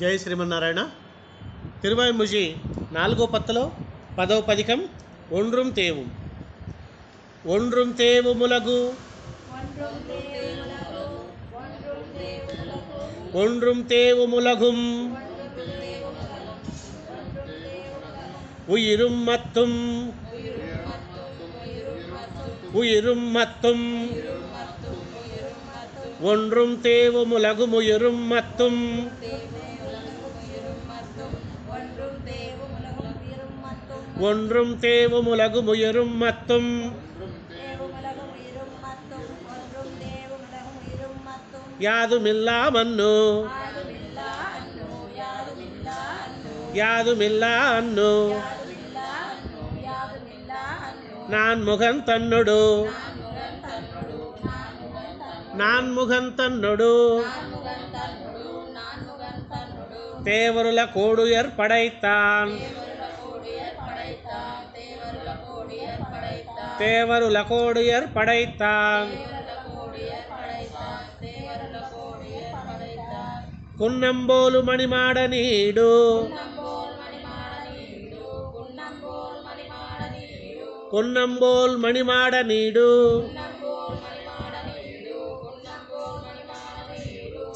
జై శ్రీమన్నారాయణ. తిరువాయిముజి 4వ పత్తులో 10వ పదికం ఒండ్రుం తేవు. ఒండ్రుం తేవుములగు ஒன்றும் தேவுமுலகும் உயிரும் மத்தும் உயிரும் மத்தும் ஒன்றும் தேவுமுலகும் உயிரும் மத்தும் ஒன்றும் தேவுமுலகும் உயிரும் மத்தும் யாதுமில்லா மன்னு யாதுமில்லா அன்னு நான் முகன் தன்னொடு நான் முகன் தன்னொடு தேவருல கோடுயர் படைத்தான் தேவருல கோடுயர் படைத்தான் குன்னம்போலு மணிமாட நீடு குன்னம்போல் மணிமாட நீடு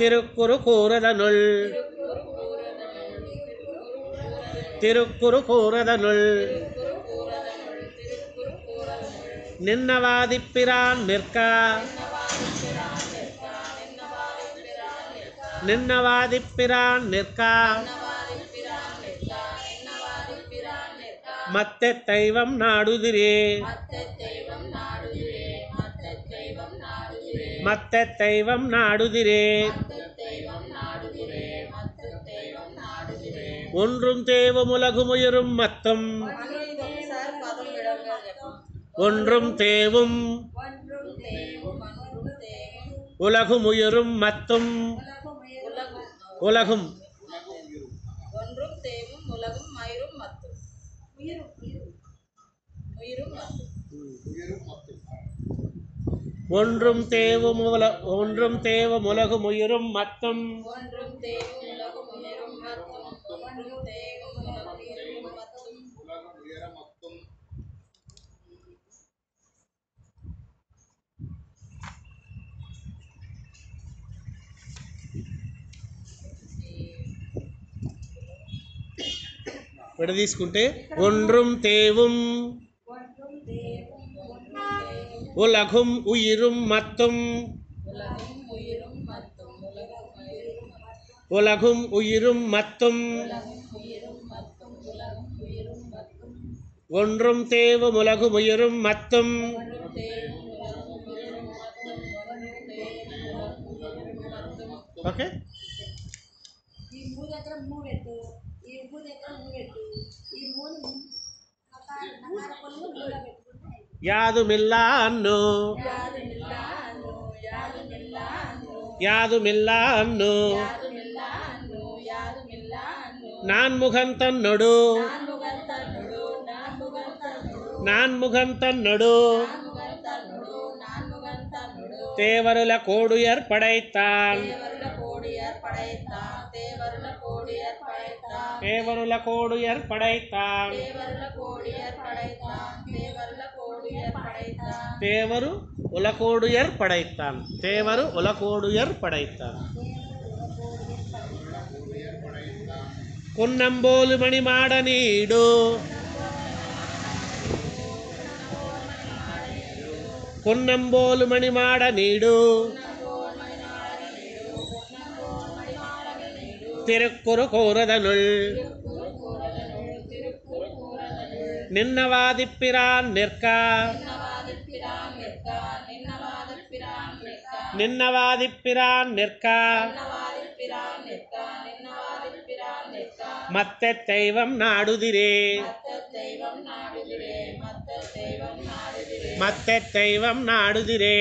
திருக்குறு கூறதனுள் திருக்குறு கூறதனுள் நின்னவாதிப்பிரான் நிற்க நின்னவாதிப்பிரான் நிற்க மத்த தெய்வம் நாடுதிரே மத்த தெய்வம் நாடுதிரே ஒன்றும் தேவுமுலகும் உயிரும் மத்தும் ஒன்றும் தேவும் உலகும் உயிரும் மத்தும் உலகும் ஒன்றும் தேவும் உலகும் மயிரும் மத்தும் உயிரும் ஒன்றும் தேவும் ஒன்றும் தேவும் உலகும் உயிரும் மத்தும் ஒன்றும் தேவும் உலகும் உயிரும் மத்தும் ஒன்றும் தேவும் உலகும் உயிரும் மத்தும் உலகம் உயர மத்தும் విడదీసుకుంటే ஒன்றும் தேவும் உலகும் உயிரும் மத்தும் உலகும் உயிரும் மத்தும் ஒன்றும் தேவும் உலகும் உயிரும் மத்தும் ஓகே. యాదుమిల్లా అన్ను యాదుమిల్లా అన్ను நான் முகன் தன்னொடு நான் முகன் தன்னொடு தேவருல கோடுயர் படைத்தான் தேவருல கோடுயர் படைத்தான் தேவரு உலகோடுயர் படைத்தான் தேவரு உலகோடுயர் படைத்தான் குன்னம்போலு மணிமாட நீடு குன்னம்போலு மணிமாட நீடு திருக்குறு கூறதனுள் நின்னவாதிப்பிரான் நிற்க நின்னவாதிப்பிரான் நிற்க மத்த தெய்வம் நாடுதிரே மத்த தெய்வம் நாடுதிரே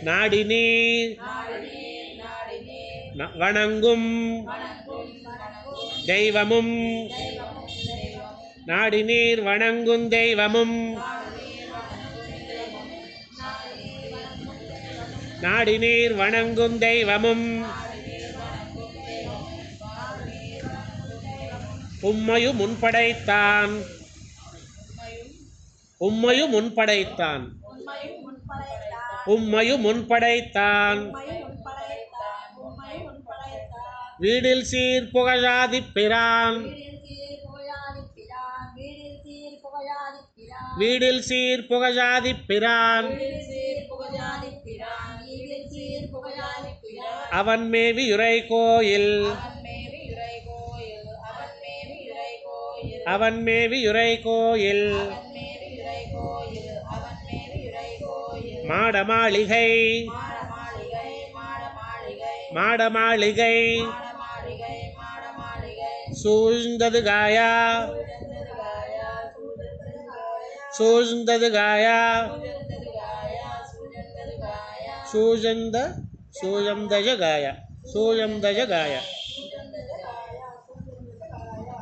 நாடினீர் வணங்கும் தெய்வமும் நாடினீர் வணங்கும் தெய்வமும் நாடினீர் வணங்கும் தெய்வமும் உம்மையும் முன்படைத்தான் உம்மையும் முன்படைத்தான் உம்மையும் முன்படைத்தான் வீடில் சீர் புகழாதி பிரான் வீடில் சீர் புகழாதி பிரான் அவன் மேவி உரை கோயில் அவன் மேவி உரை கோயில் மாடமாளிகை மாடமாளிகை சூழ்ந்தது காயா சூழ்ந்தது காயா சூழ்ந்த சூழந்தஜ காயா சூழந்தஜ காயா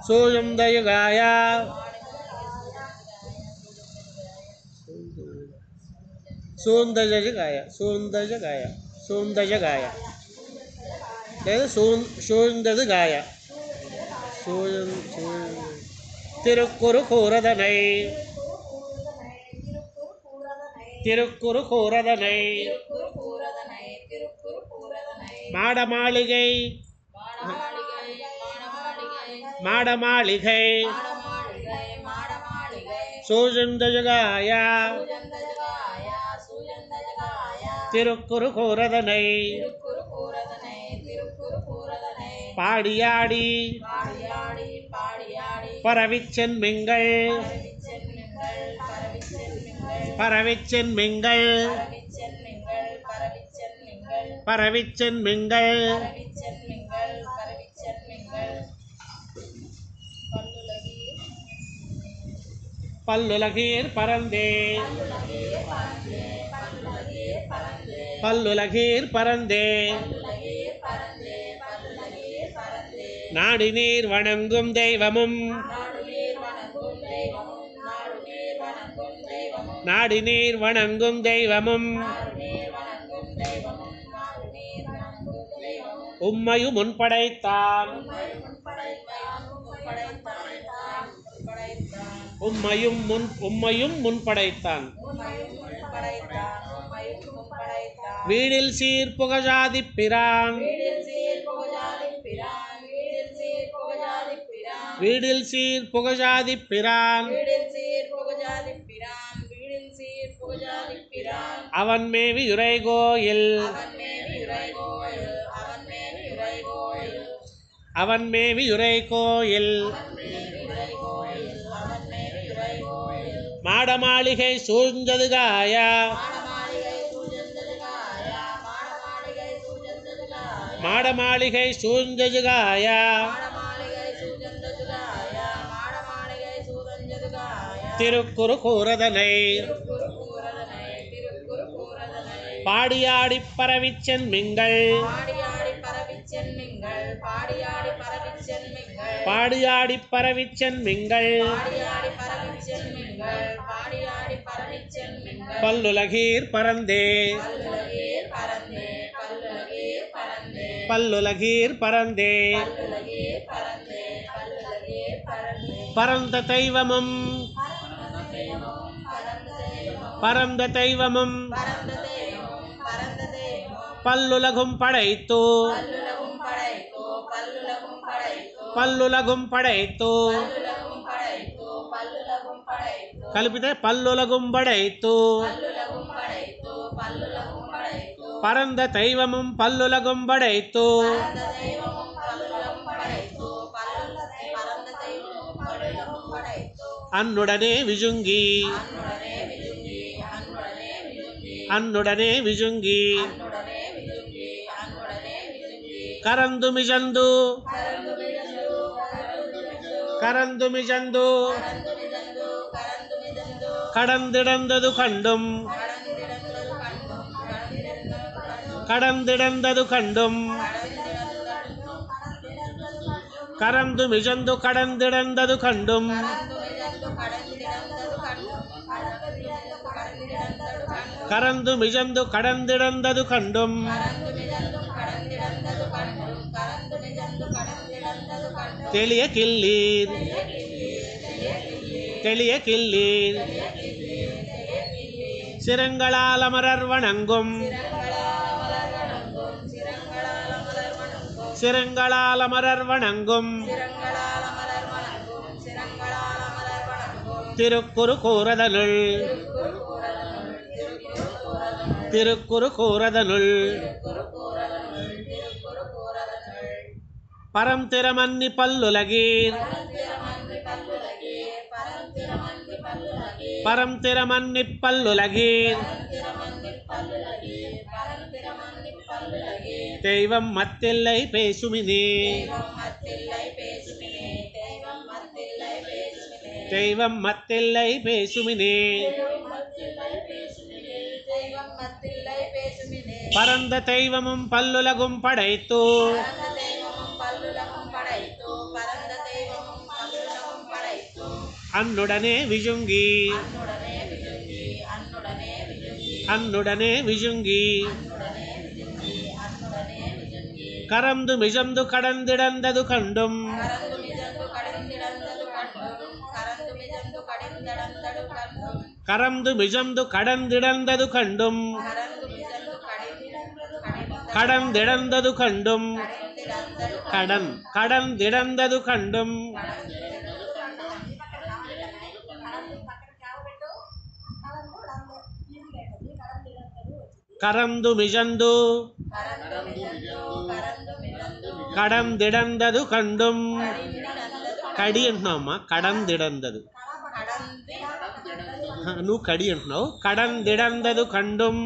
சூழந்தஜ காயா சூழ்ந்தஜ காயா சூழ்ந்தஜ காயா சூழ்ந்தஜ காயா சூழ்ந்தது காயா திருக்குறு கூரதனை திருக்குறு கூரதனை மாடமாளிகை மாடமாளிகை சூழ்ந்தஜகாயா திருக்குறு கூரதனை பாடியாடி பரவிச்சென் மிங்கள் பரவிச்சென் மிங்கள் பரவிச்சென் மிங்கள் பல்லுலகீர் பரந்தே பல்லுலகீர் பரந்தே நாடினீர் வணங்கும் தெய்வமும் நாடினீர் வணங்கும் தெய்வமும் உம்மையும் முன்படைத்தான் உம்மையும் முன்படைத்தான் வீடில் சீர் புகழாதி பிரான் வீடில் சீர் புகழாதி பிரான் அவன் மேவி உரை கோயில் அவன் மேவி உரை கோயில் மாடமாளிகை சூழ்ந்தது காயா மாடமாளிகை சூழ்ந்தது காயா திருக்குறு கூரதனை பாடியாடி பரவிச்சென் மிங்கள் பாடியாடி பரவிச்சென் மிங்கள் பல்லுலகீர் பரந்தே பல்லுலகீர் பரந்தே பரந்த தெய்வமும் பரந்த தெய்வமும் பல்லுலகும் படைத்தோ பல்லுலகும் படைத்தோ கல்பிதே பல்லுலகும் படைத்தோ பரந்த தெய்வமும் பல்லுலகும் படைத்தோ அன்னுடனே விஜுங்கி அன்னுடனே விஜுங்கி கரந்து மிஜந்து கரந்து மிஜந்து கடந்திடந்தது கண்டும் கடந்திடந்தது கண்டும் கரந்து மிஜந்து கடந்திடந்தது கண்டும் கரந்து மிஜந்து கடந்திடந்தது கண்டும் கரந்து மிதந்து கடந்திடந்தது கண்டும் கரந்து மிதந்து கடந்திடந்தது கண்டும் தெளிய கிள்ளீர் தெளிய கிள்ளீர் சிரங்களால் அமரர் வணங்கும் சிரங்களால் அமரர் வணங்கும் திருக்குறு கூறதனுள் திருக்குறு கூறதனுள் பரம் திறமன்னி பல்லுலகீர் பரம் திறமன்னி பல்லுலகீர் தெய்வம் மத்தில்லை பேசுமினே தெய்வம் மத்தில்லை பேசுமினே பரந்த தெய்வமும் பல்லுலகும் படைத்து அன்னுடனே விழுங்கி அன்னுடனே விழுங்கி கரந்து மிஜந்து கடந்திடந்தது கண்டும் கரந்து மிஜந்து கடந்திடந்தது கண்டும் கடந்திடந்தது கண்டும் கடந்திடந்தது கண்டும் கரந்து மிஜந்து கடந்திடந்தது கண்டும் కడి అంటున్నావమ్మా కడందిడందదు నువ్వు కడి అంటున్నావు కడందిడందదు కండుం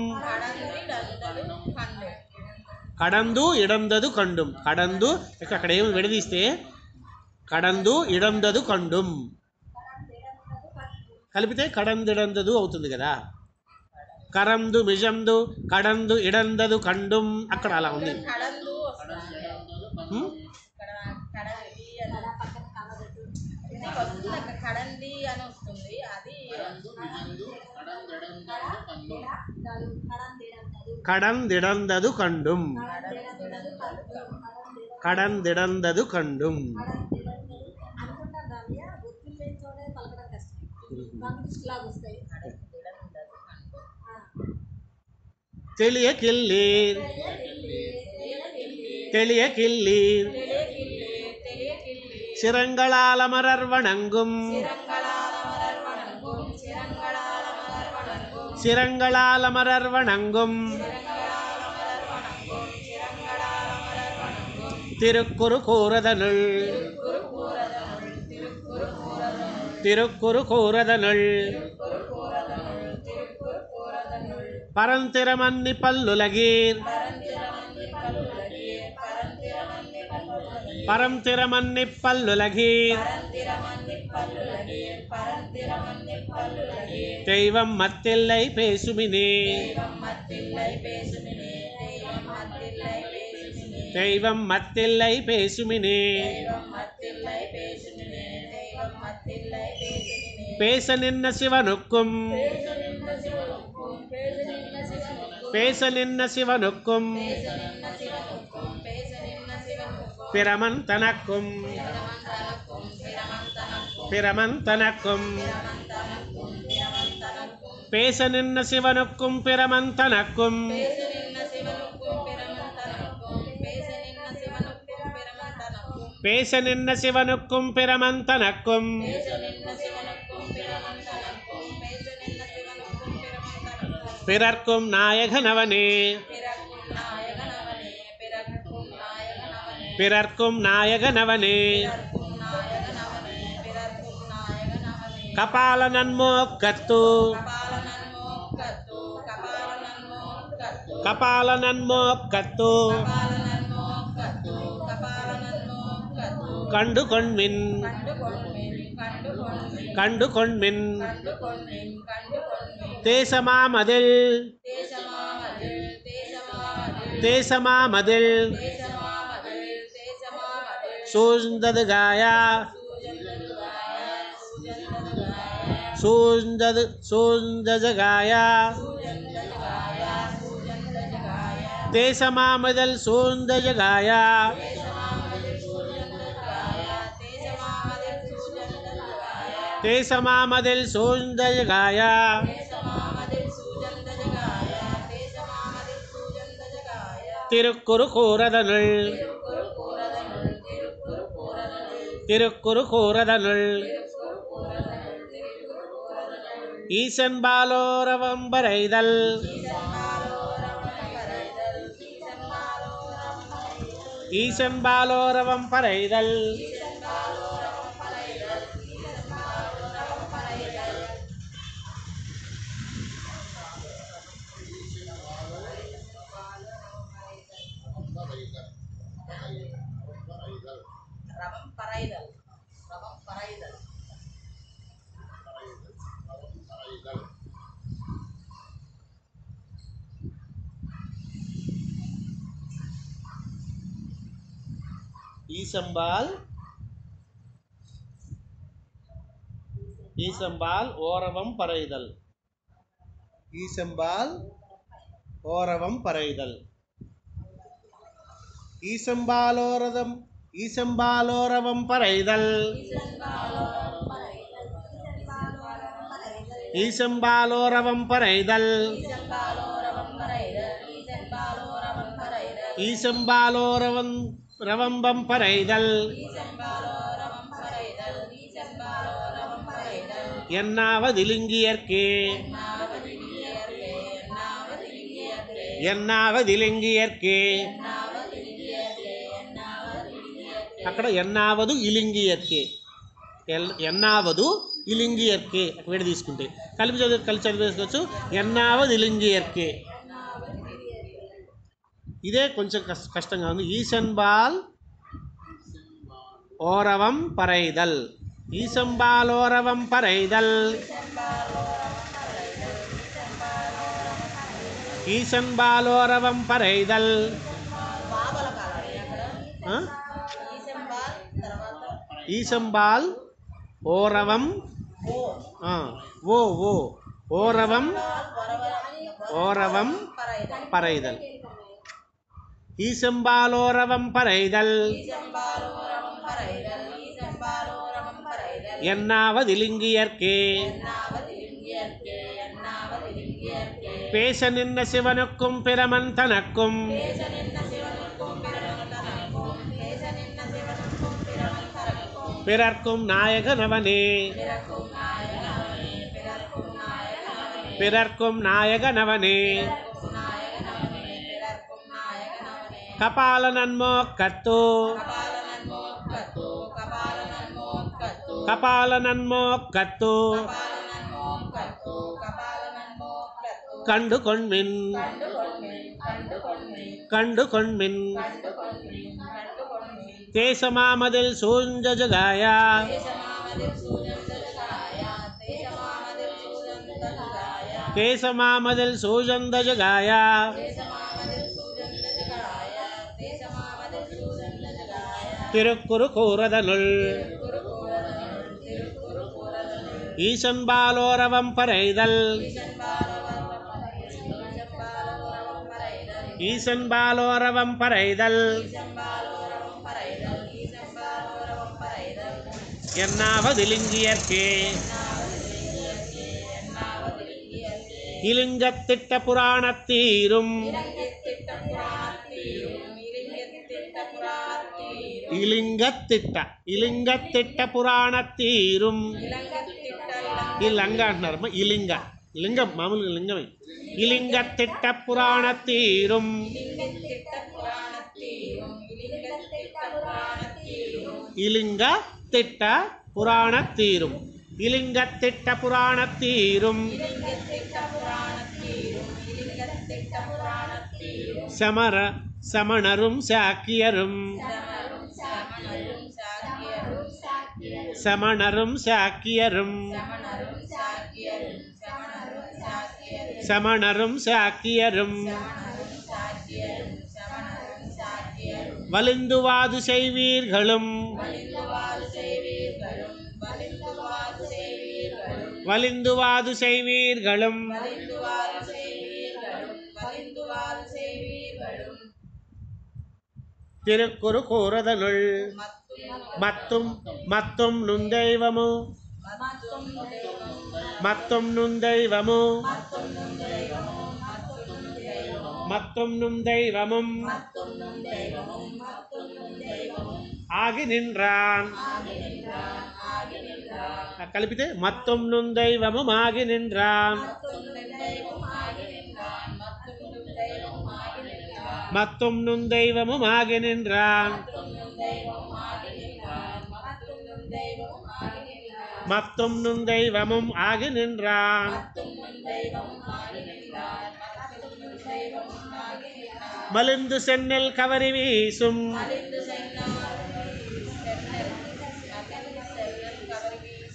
కడందు ఇడందదు కండుం కడందు అక్కడ ఏమి విడదీస్తే కడందు ఇడందదు కండుం కలిపితే కడందిడందదు అవుతుంది కదా కరందు మిజందు కడందు ఇడందదు కండుం అక్కడ అలా ఉంది కడంది అని వస్తుంది అది కడందిడందదు కండుం కడందిడందదు కండుం తెలియకిల్లీర్ తెలియకిల్లీర్ சிரங்களால் அமரர் வணங்கும் சிரங்களால் அமரர் வணங்கும் திருக்குறு கூறதனுள் திருக்குறு கூறதனுள் பரந்திரமன்னி பல்லுலகீர் பரம் திறமன்னி பல்லுலகீர் தெய்வம் மத்தில்லை பேசுமினே தெய்வம் மத்தில்லை பேசுமினே பேச நின்ன சிவனுக்கும் பேச நின்ன சிவனுக்கும் பிரமன் தனக்கும் பிரமன் தனக்கும் பேச நின்ன சிவனுக்கும் பிரமன் தனக்கும் பேச நின்ன சிவனுக்கும் பிரமன் தனக்கும் பிறர்க்கும் நாயகனவனே பிறர்க்கும் நாயகனவனே கபாலனன்மோக்கத்து கபாலனன்மோக்கத்து கண்டு கொண்மின் கண்டு கொண்மின் தேசமாமதில் தேசமாமதில் சூழ்ந்தது காயா சூழ்ந்தது காயா தேசமாமதல் சூழ்ந்த ஜகாயா தேசமாமதில் சூழ்ந்த ஜகாயா திருக்குறு கூறதனுள் திருக்குறு கூறதனுள் ஈசன் பாலோரவம் பரைதல் ஈசன் பாலோரவம் பரைதல் ஈசம்பால் ஈசம்பால் ஓரவம் பறைதல் ஈசம்பால் ஓரவம் பறைதல் ஈசம்பாலோரதம் ஈசம்பாலோரவம் பறைதல் ஈசம்பாலோரவம் பறைதல் ஈசம்பாலோரவம் ரவம்பம் பறைதல் என்னாவதிலிங்கியர்க்கே ఎన్నావదిలింగియర్కే అక్కడ ఎన్నావదు ఇలింగియర్కే ఎన్నావదు ఇలింగియర్కే వేడి తీసుకుంటే కలిపి చదివేసుకోవచ్చు ఎన్నావదు ఇలింగియర్కే ఇదే కొంచెం కష్టంగా ఉంది ఈశన్బాల్ ఓరవం పరైదల్ ఈశంబాల్ ఓరవం పరైదల్ ఈశన్బాలోరవం పరైదల్ ఈశంబాల్ ఓరవం ఓ ఓ ఓరవం ఓరవం పరైదల్ ఈశంబాలోరవం పరైదల్ ఎన్నావదిలింగియర్కే பேச நின்ன சிவனுக்கும் பிரமன் தனக்கும் பிறர்க்கும் நாயகனவனே பிறர்க்கும் நாயகனவனே கபாலனன்மோக்கத்து கபாலனன்மோக்கத்து கண்டு கொண்மின் கண்டு கொண்மின் தேசமாமதில் சூழ்ந்த ஜகாயா தேசமாமதில் சூழ்ந்த ஜகாயா திருக்குறு கூறதனுள் ஈசன் பாலோரவம் பரைதல் ஈசன் பாலோரவம் பரைதல் என்னாவதிலிங்கியர்க்கே இலிங்கத்திட்ட புராணத்தீரும் இலிங்கத்திட்ட இலிங்கத்திட்ட புராணத்தீரும் ఇలంగ అంటున్నారు ఇలింగ లింగం మామూలుగా లింగమే ఇలింగతిట్ట పురాణతీరుం ఇలింగతిట్ట పురాణతీరుం ఇలింగతిట్ట పురాణతీరుం సమర సమణரும் சாக்கியரும் சமணரும் சாக்கியரும் சமணரும் சாக்கியரும் வலிந்துவாது செய்வீர்களும் வலிந்துவாது செய்வீர்களும் திருக்குறு கூறுதனுள் மத்தும் மத்தும் நுந்தெய்வமு மத்தும் நுந்தெய்வமு மத்தும் நுந்தெய்வமும் ஆகி நின்றான் கல்பித்து மத்தும் நுந்தெய்வமும் ஆகி நின்றான் மத்தும் நுந்தெய்வமும் ஆகி நின்றான் மத்தும் நுந்தெய்வமும் ஆகி நின்றான் மலிந்து சென்னல் கவரி வீசும்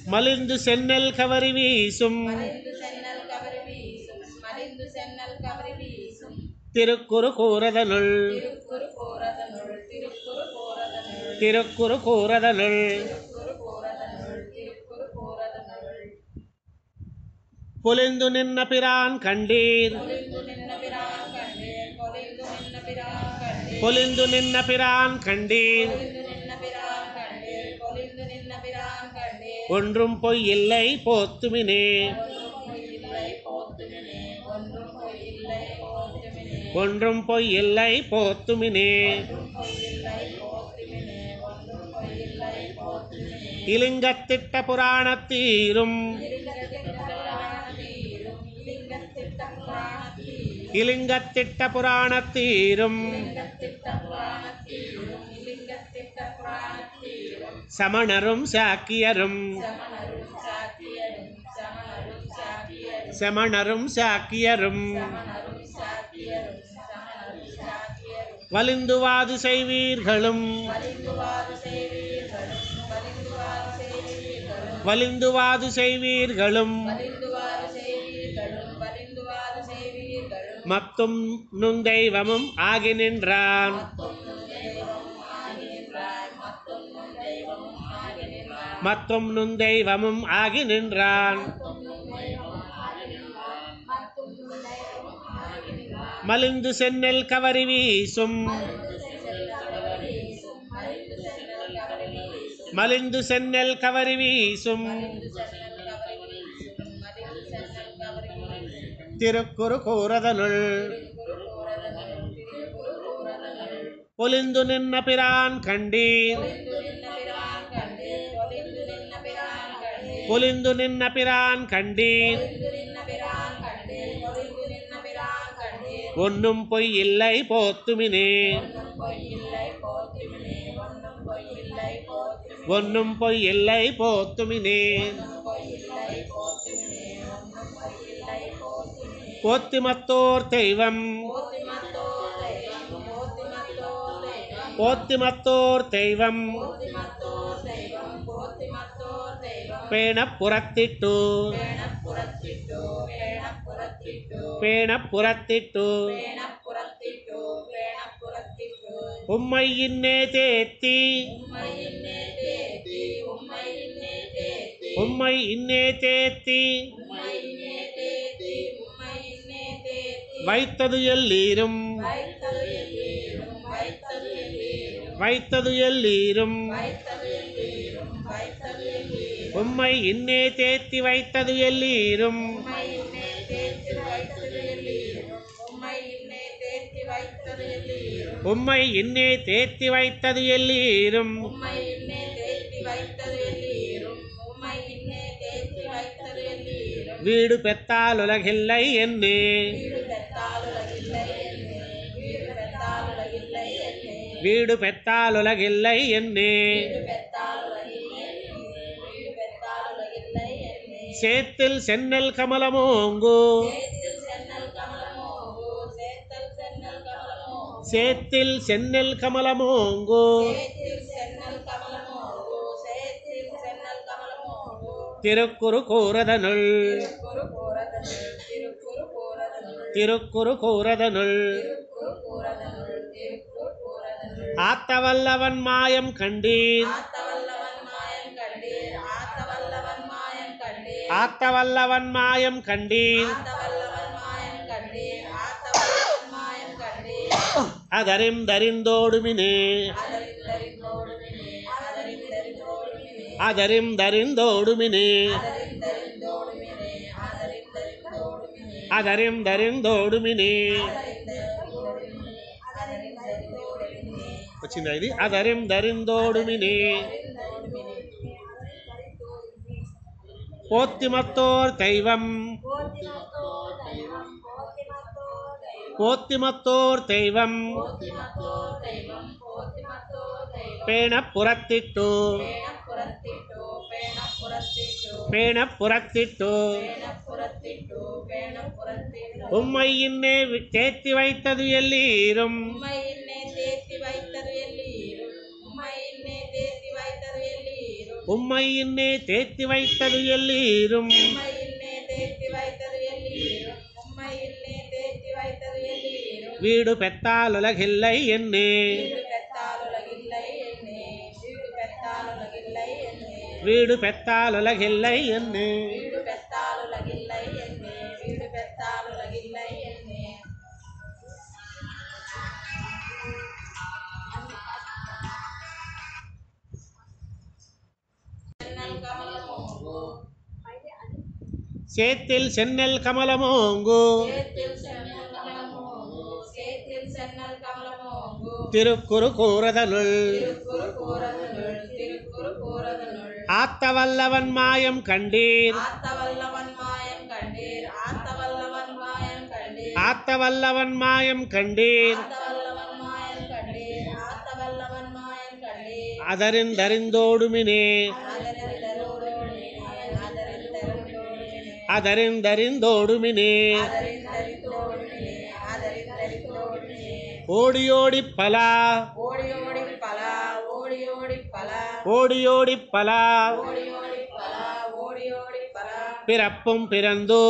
மலிந்து சென்னல் கவரி வீசும் திருக்குறு கூறுதனுள் திருக்குறு கூறுதனுள் பொலிந்து நின்ன பிரான் கண்டீர் பொலிந்து நின்ன பிரான் கண்டீர் ஒன்றும் பொய் இல்லை போத்துமினே ஒன்றும் பொய் இல்லை போத்துமினே இலிங்கத்திட்ட புராணத்தீரும் இலிங்கத்திட்ட புராணத்தீரும் சமணரும் சாக்கியரும் சமணரும் சாக்கியரும் வலிந்துவாது செய்வீர்களும் வலிந்துவாது செய்வீர்களும் மத்தும் நுந்தெய்வமும் ஆகி நின்றான் மத்தும் நுந்தெய்வமும் ஆகி நின்றான் மலிந்து சென்னல் கவரி வீசும் மலிந்து சென்னல் கவரி வீசும் திருக்குறு கூறுதனுள் பொலிந்து நின்ன பிரான் கண்டீர் பொலிந்து நின்ன பிரான் கண்டீர் ஒன்றும் பொய் இல்லை போத்துமினே ஒன்றும் பொய் இல்லை போத்துமினே போத்திமத்தோர் தெய்வம் போத்திமத்தோர் தெய்வம் பேணப்புறத்திட்டு பேணப்புறத்திட்டு உம்மை இன்னே தேத்தி உம்மை இன்னே தேத்தி வைத்தது எல்லீரும் வைத்தது எல்லீரும் உம்மை இன்னே தேத்தி வைத்தது எல்லீரும் உம்மை இன்னே தேத்தி வைத்தது எல்லீரும் வீடு பெத்தால் உலகில்லை என்னே வீடு பெத்தால் உலகில்லை என்னே சேத்தில் சென்னல் கமலமோங்கு சேத்தில் சென்னல் கமலமோங்கு திருக்குறு கூறுதனுள் திருக்குறு கூறுதனுள் ஆத்தவல்லவன் மாயம் கண்டீர் ஆத்தவல்லவன் மாயம் கண்டீர் அதரிம் தரிந்தோடுமினே அதரிம் தரிந்தோடுமினே அதரிம் தரிந்தோடுமினே వచ్చిందా ఇది అదరిం దరిందోడుమినే పోత్తిమత్తోర్ దైవం போத்திமத்தோர் தெய்வம் பேண புறத்திட்டு பேண புறத்திட்டு உம்மை இன்னே தேத்தி வைத்தது எல்லீரும் உம்மை இன்னே தேத்தி வைத்தது எல்லீரும் வீடு பெத்தால் உலகில்லை என்னே வீடு பெத்தால் உலகில்லை என்னே சேத்தில் சென்னல் கமலமோங்கு திருக்குறு கூறதனுள் ஆத்தவல்லவன் மாயம் கண்டீர் ஆத்தவல்லவன் மாயம் கண்டீர் அதரிந்தறிந்தோடுமினே அதரிந்தறிந்தோடுமினே ஓடியோடி பலா ஓடியோடி பலா பிறப்பும் பிறந்தோ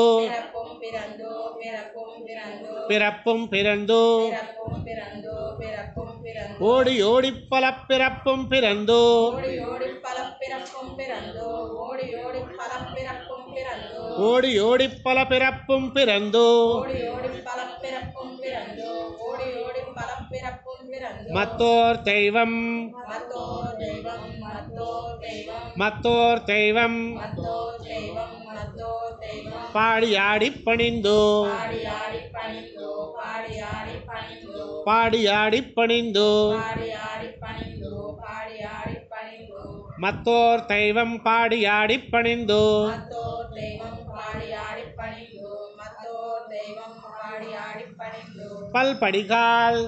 பிறப்பும் பிறந்தோ ஓடி ஓடி பல பிறப்பும் பிறந்தோ ஓடி ஓடி பல பிறப்பும் பிறந்தோ மத்தோர் தெய்வம் மத்தோர் தெய்வம் பாடியாடி பணிந்தோ பாடியாடி பணிந்தோ மத்தோர் தெய்வம் பாடியாடி பணிந்தோ பல்படிகால்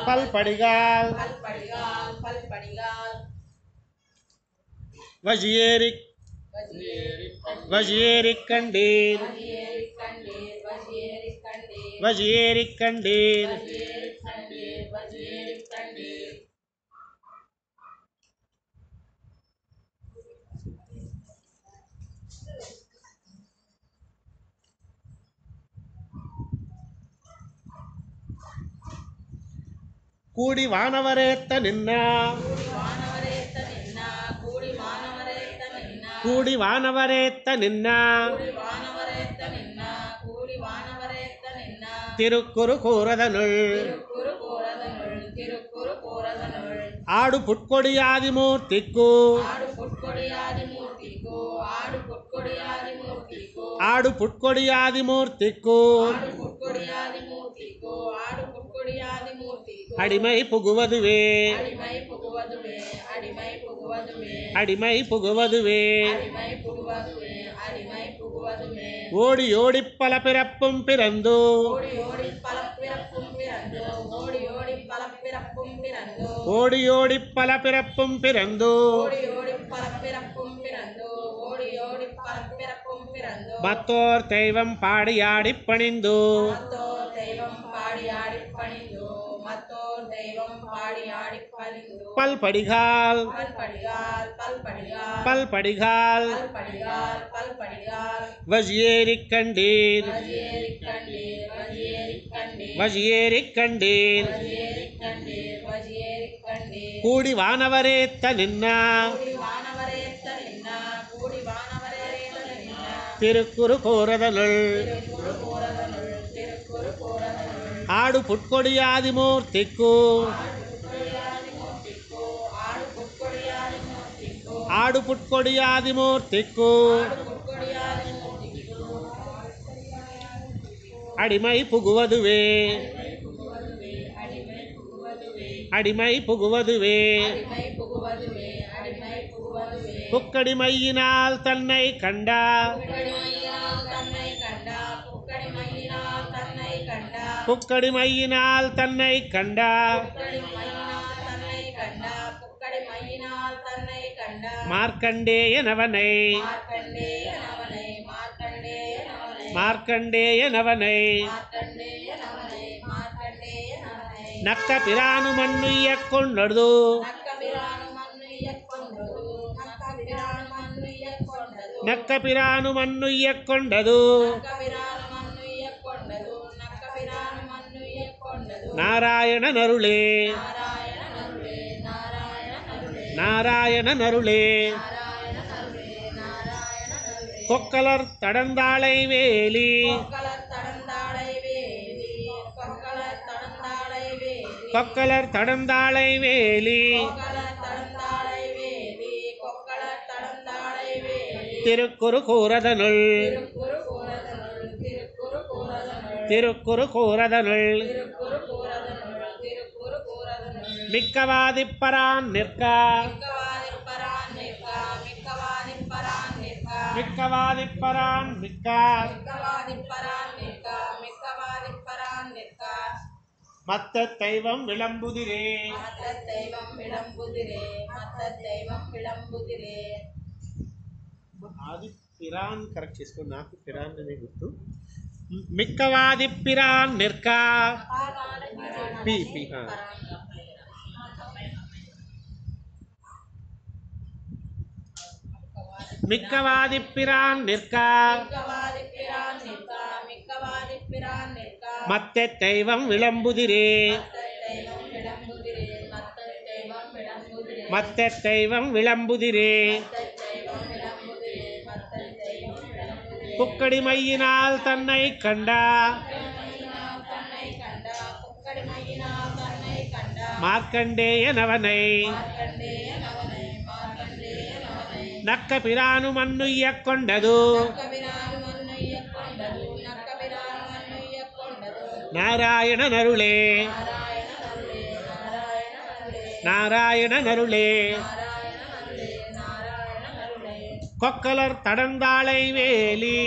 பல்படிகால் வஜியேரி வஜியேரி கண்டீர் வஜியேரி கண்டீர் கூடி வானவரேத்த நின்னா கூடி வானவரேத்த நின்னா திருக்குறு கூறதனுள் ஆடு புட்கொடியாதிமூர்த்திக்கு ஆடு புட்கொடியாதிமூர்த்திக்கு அடிமை புகுவதுவே அடிமை புகுவதுவே ஓடி ஓடி பல பிறப்பும் பிறந்தோ ஓடி ஓடி பல பிறப்பும் பிறந்தோ மத்தோர் தெய்வம் பாடியாடி பணிந்தோ பல்படிகால் பல்படிகால் வஜியேரி கண்டீர் வஜியேரி கண்டீர் கூடி வானவரேத்த நின்னா திருக்குறு கூறதனுள் ఆడు పుట్కొడియాది మూర్తిక్కు ఆడు పుట్కొడియాది మూర్తిక్కు அடிமை புகுவதுவே அடிமை புகுவதுவே புக்கடிமையினால் தன்னை கண்டா புக்கடிமையினால் தன்னை கண்டா மார்க்கண்டேயனவனை மார்க்கண்டேயனவனை நக்க பிரானு மண்ணுய்ய கொண்டது நக்க பிரானு மண்ணுய்ய கொண்டது நாராயண நருளே நாராயண நருளே கொக்கலர் தடந்தாளை வேலி கொக்கலர் தடந்தாளை வேலி திருக்குறு கூறதனுள் திருக்குறு கூறதனுள் மிக்கவாதிப்பரான் நிற்கா மிக்கவாதிப்பரான் மிக்கா மத்த தெய்வம் விளம்புதிரே ఆది పిరాన్ కరెక్ట్ చేసుకో నాకు పిరాన్ అనే గుర్తు మిక్కవాది పిరాన్ నిర్కా పి పి மிக்கவாதி பிரான் நிற்கா மத்த தெய்வம் விளம்புதிரே மத்த தெய்வம் விளம்புதிரே புக்கடிமையினால் தன்னை கண்டா மார்க்கண்டேயனவனை நக்க பிரானு மண்ணுய்ய கொண்டது நாராயண நருளே நாராயண நருளே கொக்கலர் தடந்தாளை வேலி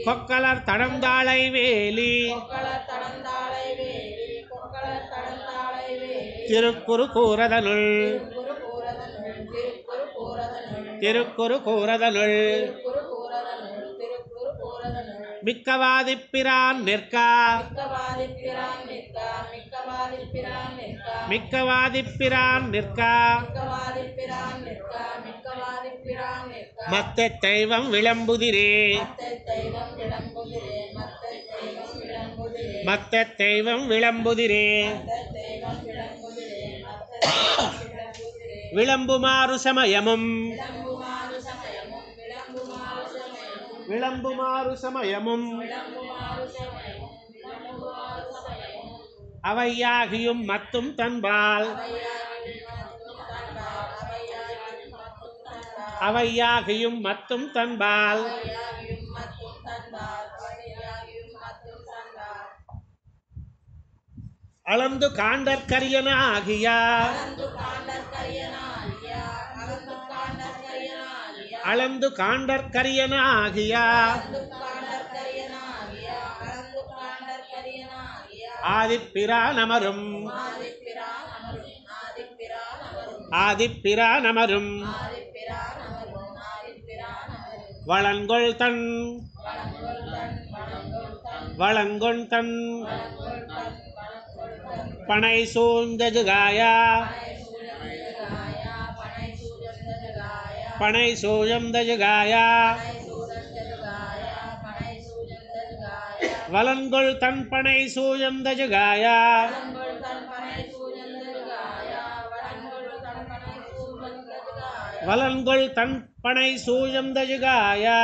கொக்கலர் தடந்தாளை வேலி திருக்குறு கூறதனுள் திருக்குறு கூறதனுள் மிக்கவாதிப்பிரான் நிற்கா மிக்கவாதிப்பிரான் நிற்கா மத்த தெய்வம் விளம்புதிரே மத்த தெய்வம் விளம்புதிரே விளம்புமாறு சமயமும் விளம்புமாறு சமயமும் அவையாகியும் மத்தும் தன்பால் அவையாகியும் மத்தும் தன்பால் அளந்து காண்டற்கரியன ஆகியா அளந்து காண்டற்கரியன ஆகியா ஆதிப்பிரானமரும் ஆதிப்பிரானமரும் வளங்கொள் தன் வளங்கொள் தன் பனை சூழ்ந்த ஜுகாயா பனை சூழ்ந்த ஜுகாயா வளங்கொள் தன் பனை சூழ்ந்த ஜுகாயா வளங்கொள் தன் பனை சூழ்ந்த ஜுகாயா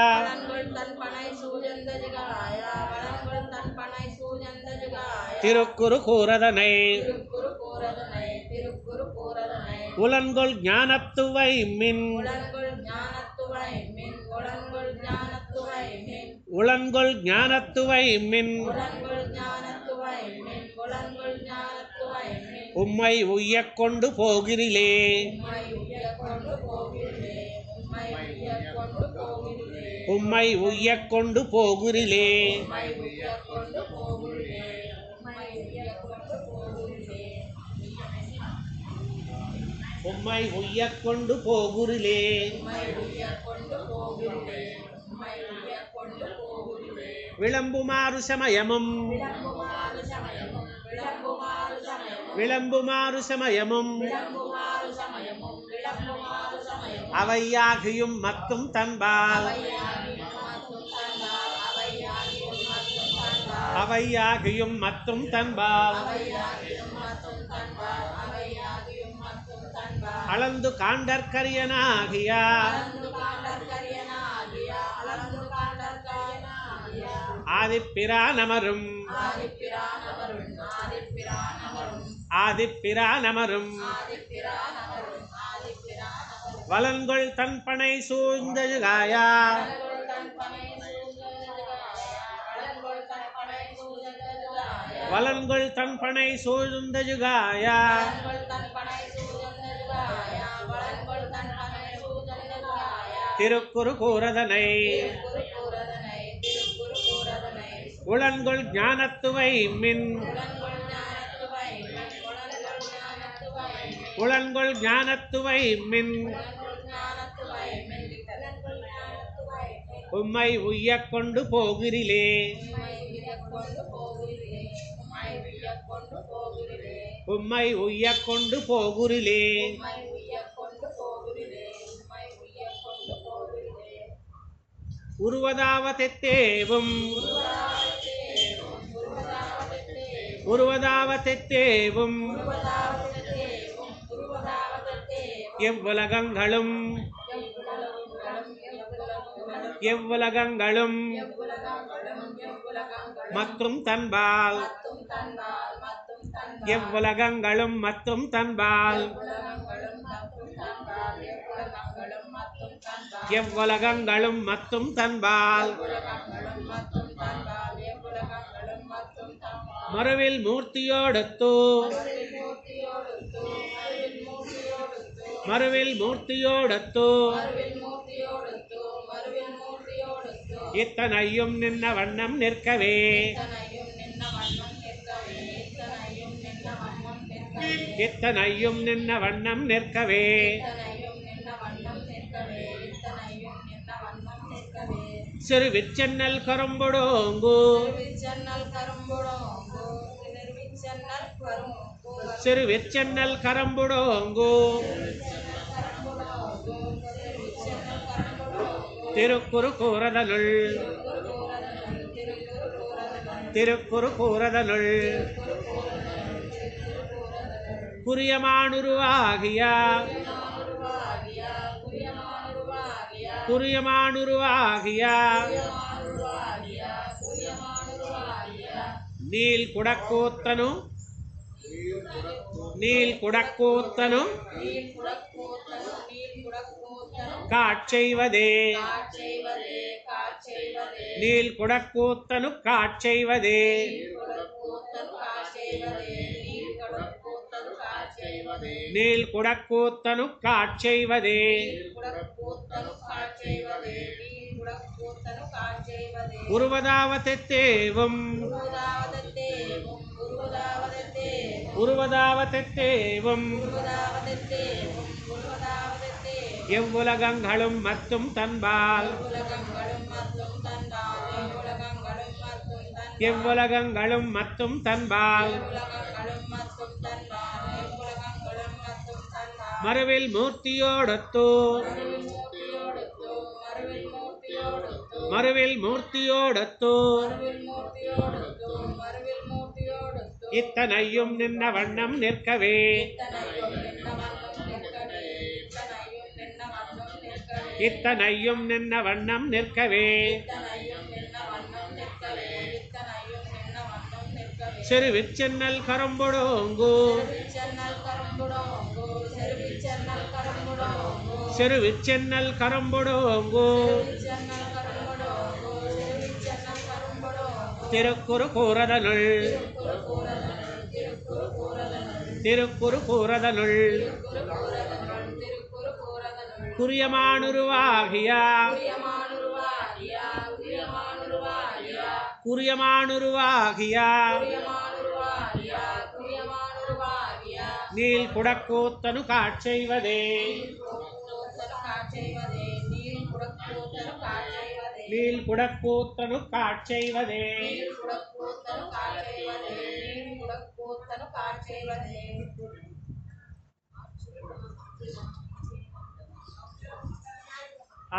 சூழ்ந்ததுகாய வளங்கள் தன் பனை சூழ்ந்ததுகாய திருக்குறு கூறதனை திருக்குறு கூறதனை திருக்குறு கூறதனை உலன்கொள் ஞானத்துவை மின் உலன்கொள் ஞானத்துவை மின் உலன்கொள் ஞானத்துவை மின் உலன்கொள் ஞானத்துவை மின் உலன்கொள் ஞானத்துவை மின் உலன்கொள் ஞானத்துவை மின் உம்மை உய்யக் கொண்டு போகிறிலே உம்மை உய்யக் கொண்டு போகிறிலே உம்மை உய்யக் கொண்டு போகிறிலே உம்மை உய்யக் கொண்டு போகிறிலே உம்மை உய்யக் கொண்டு போகிறிலே உம்மை உய்யக் கொண்டு போகிறிலே உம்மை உய்யக் கொண்டு போகிறிலே உம்மை உய்யக் கொண்டு போகிறிலே உம்மை உய்யக் கொண்டு போகிறிலே விளம்புமாறு சமயமும் விளம்புமாறு சமயமும் விளம்புமாறு சமயமும் விளம்புமாறு சமயமும் விளம்புமாறு சமயமும் விளம்புமாறு சமயமும் அவையாகியும் மத்தும் தன்பால் அவையாகியும் மத்தும் தன்பால் அளந்து காண்டற்கரியனாகியா ஆதிப்பிரானமரும் ஆதிப்பிரானமரும் வலன்கொள் தன்பனை சூழ்ந்தழுகாயா வலன்கொள் தன்பனை சூழ்ந்தழுகாயா திருக்குறு கூறதனை உலன்கொள் ஞானத்துவை மின் உலன்கொள் ஞானத்துவை மின் உம்மை உய்யக் கொண்டு போகிறிலே உம்மை உய்யக் கொண்டு போகிறிலே உருவதாவதெத்தேவும் உருவதாவதெத்தேவும் எவ்வுலகங்களும் எவ்வுலகங்களும் மற்றும் தன்பால் எவ்வுலகங்களும் மற்றும் தன்பால் எவ்வுலகங்களும் மற்றும் தன்பால் மறுவில் மூர்த்தியோடொத்து மறுவில் மூர்த்தியோடொத்து இத்தனையும் நின்ன வண்ணம் நிற்கவே இத்தனையும் நின்ன வண்ணம் நிற்கவே சிறு விச்சன்னல் கரும்புடோங்கு சிறு விச்சன்னல் கரம்புடோங்கு திருக்குறு கூறதனுள் திருக்குறு கூறதனுள் குறியமானுருவாகிய குறியமானுருவாகிய நீல் குடக்கூத்தனு நீல் குடக்கூத்தனு காட்செய்வதே நீல் குடக்கூத்தனு காட்செய்வதே நீல் குடக்கூத்தனு காட்செய்வதே உருவதாவதெத்தேவும் உருவதாவதெத்தேவும் எவ்வுலகங்களும் மத்தும் தன்பால் எவ்வுலகங்களும் மத்தும் தன்பால் மறுவில் மூர்த்தியோடொத்து மறுவில் மூர்த்தியோடொத்து இத்தனையும் நின்ன வண்ணம் நிற்கவே இத்தனையும் நின்ன வண்ணம் நிற்கவே செருவிச்சென்னல் கரம்பொடோங்கு செருவிச்சென்னல் கரம்புடோங்கு செருவிச்சென்னல் கரம்புடோங்கு செருவிச்சென்னல் கரம்பொடோங்கு செருவிச்சென்னல் கரம்புடோங்கு செருவிச்சென்னல் கரம்புடோங்கு திருக்குறு கூறதனுள் திருக்குறு கூறதனுள் திருக்குறு கூறதனுள் திருக்குறு கூறதனுள் திருக்குறு கூறதனுள் திருக்குறு கூறதனுள் குறியமானுருவாகிய உரியமானுருவாகிய உரியமானுருவாகிய குறியமானுருவாகிய உரியமானுருவாகிய உரியமானுருவாகிய நீல் குடக்கூத்தனு காட்செய்வதே கூத்தனு காட்செய்வதே நீள் குடக்கூத்தனு காட்செய்வதே நீல் குடக்கூத்தனு காட்செய்வதே நீள் குடக்கூத்தனு காட்செய்வதே நீள் குடக்கூத்தனு காட்செய்வதே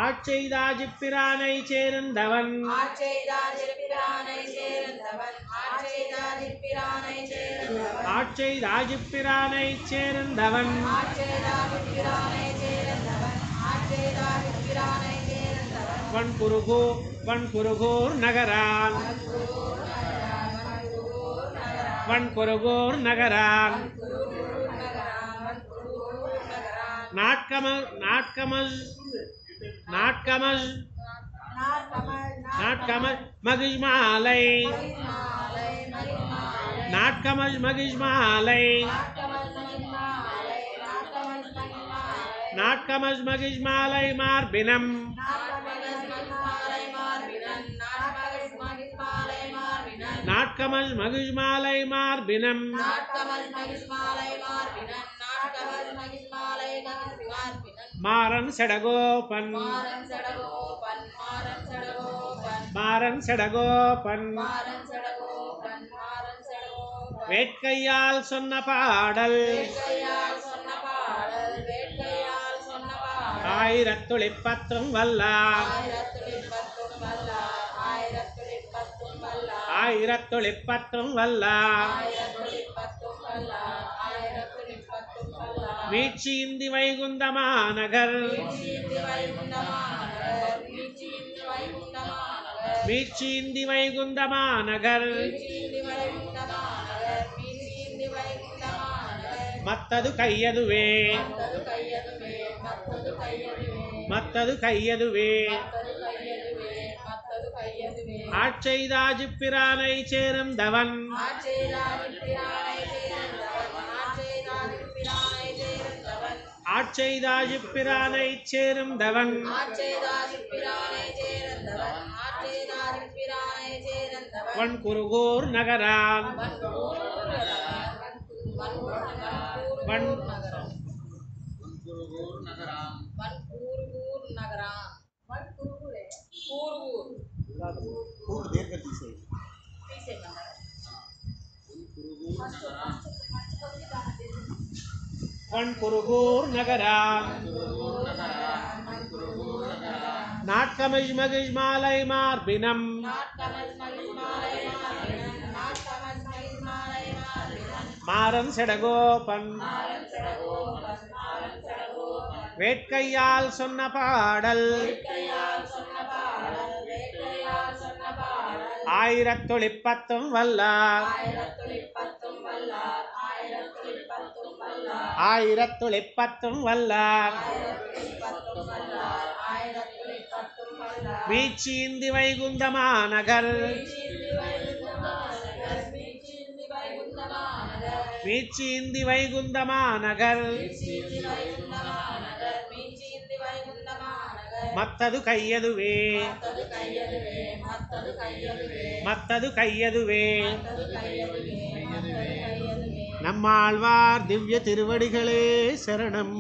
ஆட்செய்தாஜிப்பிரானை சேர்ந்தவன் ஆட்செய்தாதிருப்பிரானை சேர்ந்தவன் ஆட்செய்தாதிருப்பிரானை சேர்ந்தவன் ஆட்செய்தாஜிப்பிரானை சேர்ந்தவன் ஆட்செய்தாதிருப்பிரானை சேர்ந்தவன் ஆட்செய்தாதிருப்பிரானை சேர்ந்தவன் வன்குருகூர் நகரான் வன்குருகூர் நகரான் நாட்கமல் நாட்கமல் நாட்கமல் நாட்கமல் மகிழ்மாலை நாட்கமல் மகிழ்மாலை நாட்கமல் மகிழ்மாலை மார்பினம் நாட்கமல் மகிழ்மாலை மார்பினம் மாறன் செடகோபன் மாறன் செடகோபன் வேட்கையால் சொன்ன பாடல் ஆயிரத்துளிப்பத்தும் வல்லார் ஆயிரத்துளிப்பத்தும் வல்லார் மீட்சியிந்தி வைகுந்தமாநகர் மீட்சியிந்தி வைகுந்தமாநகர் மத்தது கையதுவே மத்தது கையதுவே ஆட்செய்தாஜிப்பிரானை சேர்ந்தவன் ஆட்செய்தாஜிப்பிரானை சேர்ந்தவன் வன்குருகூர் நகரான் வன்குருகூர் நகரான் நாட்கமிழ் மகிழ் மாலை மார்பினம் மாறன் செடகோபன் வேட்கையால் சொன்ன பாடல் ஆயிரத்துளிப்பத்தும் வல்லார் ஆயிரத்துளிப்பத்தும் வல்லார் மீட்சியிந்தி வைகுந்தமாநகர் மீட்சியிந்தி வைகுந்தமாநகர் மத்தது கையதுவே மத்தது கையதுவே நம்மாழ்வார் திவ்ய திருவடிகளே சரணம்.